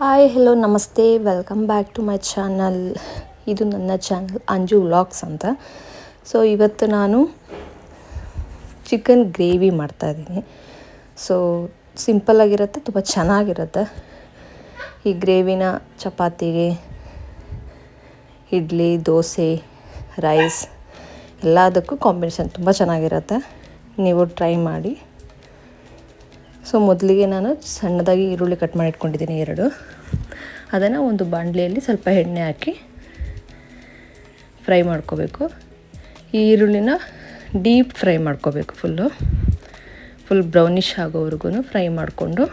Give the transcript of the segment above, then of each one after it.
Hi hello ನಮಸ್ತೆ welcome back to my channel. ಇದು ನನ್ನ ಚಾನಲ್ ಅಂಜು ವ್ಲಾಗ್ಸ್ ಅಂತ. ಸೊ ಇವತ್ತು ನಾನು ಚಿಕನ್ ಗ್ರೇವಿ ಮಾಡ್ತಾಯಿದ್ದೀನಿ. ಸೊ ಸಿಂಪಲ್ಲಾಗಿರುತ್ತೆ, ತುಂಬ ಚೆನ್ನಾಗಿರುತ್ತೆ. ಈ ಗ್ರೇವಿನ ಚಪಾತಿಗೆ, ಇಡ್ಲಿ, ದೋಸೆ, ರೈಸ್ ಎಲ್ಲದಕ್ಕೂ ಕಾಂಬಿನೇಷನ್ ತುಂಬ ಚೆನ್ನಾಗಿರುತ್ತೆ. ನೀವು ಟ್ರೈ ಮಾಡಿ. ಸೊ ಮೊದಲಿಗೆ ನಾನು ಸಣ್ಣದಾಗಿ ಈರುಳ್ಳಿ ಕಟ್ ಮಾಡಿ ಇಟ್ಕೊಂಡಿದ್ದೀನಿ 2. ಅದನ್ನು ಒಂದು ಬಾಣಲೆಯಲ್ಲಿ ಸ್ವಲ್ಪ ಎಣ್ಣೆ ಹಾಕಿ ಫ್ರೈ ಮಾಡ್ಕೋಬೇಕು. ಈ ಈರುಳ್ಳಿನ ಡೀಪ್ ಫ್ರೈ ಮಾಡ್ಕೋಬೇಕು. ಫುಲ್ ಬ್ರೌನಿಷ್ ಆಗೋವರೆಗೂ ಫ್ರೈ ಮಾಡಿಕೊಂಡು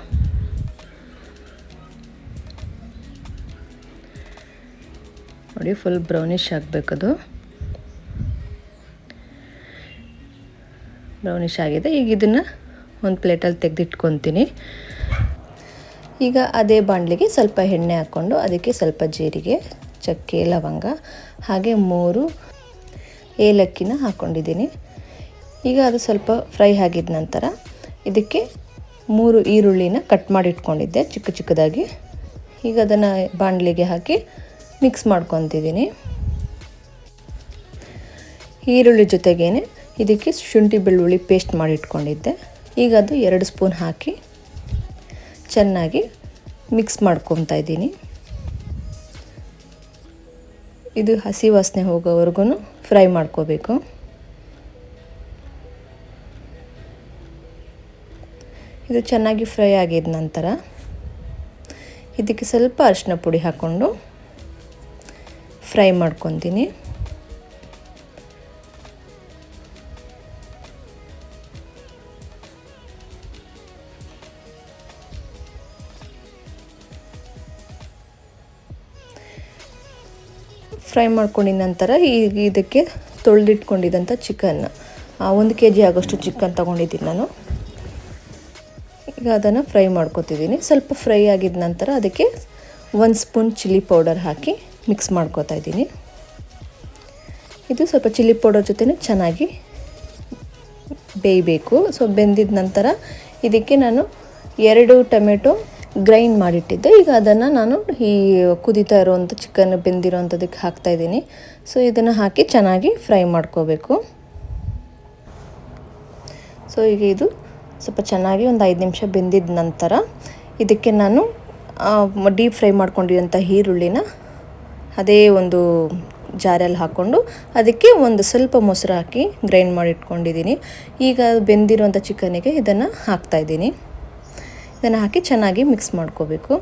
ನೋಡಿ, ಫುಲ್ ಬ್ರೌನಿಷ್ ಆಗಬೇಕದು. ಬ್ರೌನಿಷ್ ಆಗಿದೆ. ಈಗ ಇದನ್ನು ಒಂದು ಪ್ಲೇಟಲ್ಲಿ ತೆಗೆದಿಟ್ಕೊತೀನಿ. ಈಗ ಅದೇ ಬಾಣಲಿಗೆ ಸ್ವಲ್ಪ ಎಣ್ಣೆ ಹಾಕ್ಕೊಂಡು ಅದಕ್ಕೆ ಸ್ವಲ್ಪ ಜೀರಿಗೆ, ಚಕ್ಕೆ, ಲವಂಗ ಹಾಗೆ 3 ಏಲಕ್ಕಿನ ಹಾಕ್ಕೊಂಡಿದ್ದೀನಿ. ಈಗ ಅದು ಸ್ವಲ್ಪ ಫ್ರೈ ಆಗಿದ ನಂತರ ಇದಕ್ಕೆ 3 ಈರುಳ್ಳಿನ ಕಟ್ ಮಾಡಿ ಇಟ್ಕೊಂಡಿದ್ದೆ ಚಿಕ್ಕದಾಗಿ. ಈಗ ಅದನ್ನು ಬಾಣಲಿಗೆ ಹಾಕಿ ಮಿಕ್ಸ್ ಮಾಡ್ಕೊತಿದ್ದೀನಿ. ಈರುಳ್ಳಿ ಜೊತೆಗೇನೆ ಇದಕ್ಕೆ ಶುಂಠಿ ಬೆಳ್ಳುಳ್ಳಿ ಪೇಸ್ಟ್ ಮಾಡಿ ಇಟ್ಕೊಂಡಿದ್ದೆ. ಈಗ ಅದು 2 ಸ್ಪೂನ್ ಹಾಕಿ ಚೆನ್ನಾಗಿ ಮಿಕ್ಸ್ ಮಾಡ್ಕೊತಾ ಇದ್ದೀನಿ. ಇದು ಹಸಿ ವಾಸನೆ ಹೋಗೋವರೆಗೂ ಫ್ರೈ ಮಾಡ್ಕೋಬೇಕು. ಇದು ಚೆನ್ನಾಗಿ ಫ್ರೈ ಆಗಿದ ನಂತರ ಇದಕ್ಕೆ ಸ್ವಲ್ಪ ಅರಿಶಿನ ಪುಡಿ ಹಾಕ್ಕೊಂಡು ಫ್ರೈ ಮಾಡ್ಕೊತೀನಿ. ಫ್ರೈ ಮಾಡ್ಕೊಂಡಿದ ನಂತರ ಈಗ ಇದಕ್ಕೆ ತೊಳೆದಿಟ್ಕೊಂಡಿದ್ದಂಥ ಚಿಕನ್, 1 kg ಆಗೋಷ್ಟು ಚಿಕನ್ ತೊಗೊಂಡಿದ್ದೀನಿ ನಾನು. ಈಗ ಅದನ್ನು ಫ್ರೈ ಮಾಡ್ಕೊತಿದ್ದೀನಿ. ಸ್ವಲ್ಪ ಫ್ರೈ ಆಗಿದ ನಂತರ ಅದಕ್ಕೆ 1 ಸ್ಪೂನ್ ಚಿಲ್ಲಿ ಪೌಡರ್ ಹಾಕಿ ಮಿಕ್ಸ್ ಮಾಡ್ಕೊತಾ ಇದ್ದೀನಿ. ಇದು ಸ್ವಲ್ಪ ಚಿಲ್ಲಿ ಪೌಡರ್ ಜೊತೆ ಚೆನ್ನಾಗಿ ಬೇಯಬೇಕು. ಸೊ ಬೆಂದಿದ ನಂತರ ಇದಕ್ಕೆ ನಾನು 2 ಟೊಮೆಟೊ ಗ್ರೈಂಡ್ ಮಾಡಿಟ್ಟಿದ್ದೆ. ಈಗ ಅದನ್ನು ನಾನು ಈ ಕುದೀತಾ ಇರೋವಂಥ ಚಿಕನ್ ಬೆಂದಿರೋವಂಥದ್ದಕ್ಕೆ ಹಾಕ್ತಾಯಿದ್ದೀನಿ. ಸೊ ಇದನ್ನು ಹಾಕಿ ಚೆನ್ನಾಗಿ ಫ್ರೈ ಮಾಡ್ಕೋಬೇಕು. ಸೊ ಈಗ ಇದು ಸ್ವಲ್ಪ ಚೆನ್ನಾಗಿ ಒಂದು 5 ನಿಮಿಷ ಬೆಂದಿದ ನಂತರ ಇದಕ್ಕೆ ನಾನು ಡೀಪ್ ಫ್ರೈ ಮಾಡ್ಕೊಂಡಿರೋಂಥ ಈರುಳ್ಳಿನ ಅದೇ ಒಂದು ಜಾರಲ್ಲಿ ಹಾಕ್ಕೊಂಡು ಅದಕ್ಕೆ ಒಂದು ಸ್ವಲ್ಪ ಮೊಸರು ಹಾಕಿ ಗ್ರೈಂಡ್ ಮಾಡಿ ಇಟ್ಕೊಂಡಿದ್ದೀನಿ. ಈಗ ಬೆಂದಿರೋಂಥ ಚಿಕನಿಗೆ ಇದನ್ನು ಹಾಕ್ತಾಯಿದ್ದೀನಿ. ಇದನ್ನು ಹಾಕಿ ಚೆನ್ನಾಗಿ ಮಿಕ್ಸ್ ಮಾಡ್ಕೋಬೇಕು.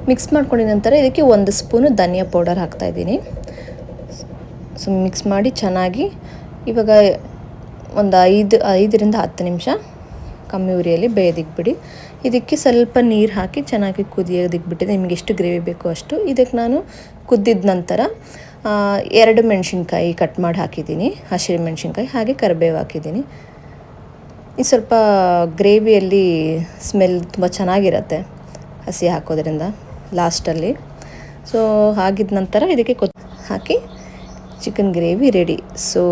ಮಿಕ್ಸ್ ಮಾಡ್ಕೊಂಡಿದ ನಂತರ ಇದಕ್ಕೆ 1 ಸ್ಪೂನು ಧನಿಯಾ ಪೌಡರ್ ಹಾಕ್ತಾಯಿದ್ದೀನಿ. ಸೊ ಮಿಕ್ಸ್ ಮಾಡಿ ಚೆನ್ನಾಗಿ ಇವಾಗ ಒಂದು 5ರಿಂದ 10 ನಿಮಿಷ ಕಮ್ಮಿ ಉರಿಯಲ್ಲಿ ಬೇಯೋದಕ್ಕೆ ಬಿಡಿ. ಇದಕ್ಕೆ ಸ್ವಲ್ಪ ನೀರು ಹಾಕಿ ಚೆನ್ನಾಗಿ ಕುದಿಯೋದಕ್ಕೆ ಬಿಟ್ಟಿದೆ. ನಿಮಗೆ ಎಷ್ಟು ಗ್ರೇವಿ ಬೇಕೋ ಅಷ್ಟು. ಇದಕ್ಕೆ ನಾನು ಕುದ್ದಿದ ನಂತರ 2 ಮೆಣಸಿನ್ಕಾಯಿ ಕಟ್ ಮಾಡಿ ಹಾಕಿದ್ದೀನಿ, ಹಸಿರು ಮೆಣಸಿನ್ಕಾಯಿ, ಹಾಗೆ ಕರಿಬೇವು ಹಾಕಿದ್ದೀನಿ. ಈ ಸ್ವಲ್ಪ ಗ್ರೇವಿಯಲ್ಲಿ ಸ್ಮೆಲ್ ತುಂಬ ಚೆನ್ನಾಗಿರುತ್ತೆ ಹಸಿ ಹಾಕೋದ್ರಿಂದ ಲಾಸ್ಟಲ್ಲಿ. ಸೊ ಆಗಿದ ನಂತರ ಇದಕ್ಕೆ ಹಾಕಿ ಚಿಕನ್ ಗ್ರೇವಿ ರೆಡಿ. ಸೊ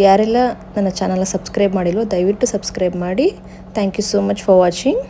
ಯಾರೆಲ್ಲ ನನ್ನ ಚಾನಲ್ನ ಸಬ್ಸ್ಕ್ರೈಬ್ ಮಾಡಿಲ್ವೋ ದಯವಿಟ್ಟು ಸಬ್ಸ್ಕ್ರೈಬ್ ಮಾಡಿ. Thank you so much for watching.